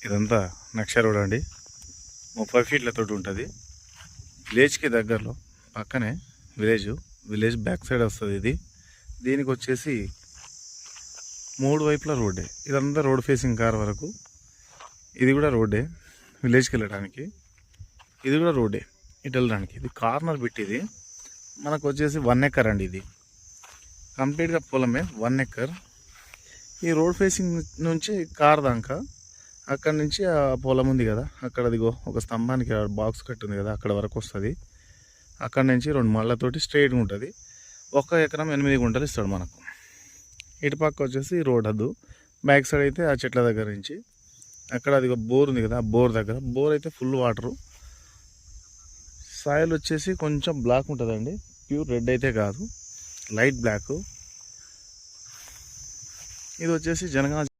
ఇదంతా నక్ష రోడ్ అండి. 30 ఫీట్లతో ఉంటుంది. విలేజ్కి దగ్గరలో పక్కనే విలేజ్ బ్యాక్ సైడ్ వస్తుంది ఇది. దీనికి వచ్చేసి 3 వైపులా రోడ్డే. ఇదంతా రోడ్ ఫేసింగ్ కార్ వరకు. ఇది కూడా రోడ్డే విలేజ్కి వెళ్ళడానికి. ఇది కూడా రోడ్డే ఇటు వెళ్ళడానికి. ఇది కార్నర్ బిట్. ఇది మనకు వచ్చేసి 1 ఎకర్ అండి. ఇది కంప్లీట్గా పొలమే 1 ఎకర్. ఈ రోడ్ ఫేసింగ్ నుంచి కార్ దాకా అక్కడ నుంచి ఆ పొలం ఉంది కదా, అక్కడ అదిగో ఒక స్తంభానికి బాక్స్ కట్టుంది కదా, అక్కడ వరకు వస్తుంది. అక్కడ నుంచి 2 మళ్ళతోటి స్ట్రైట్గా ఉంటుంది. 1 ఎకరం 8 గుంటలు ఇస్తాడు మనకు. ఇటుపక్క వచ్చేసి రోడ్ అద్దు. బ్యాక్ సైడ్ అయితే ఆ చెట్ల దగ్గర నుంచి అక్కడ అదిగో బోర్ ఉంది కదా, ఆ బోర్ దగ్గర. బోర్ అయితే ఫుల్ వాటరు. సాయిల్ వచ్చేసి కొంచెం బ్లాక్ ఉంటుందండి, ప్యూర్ రెడ్ అయితే కాదు, లైట్ బ్లాక్. ఇది వచ్చేసి జనగాం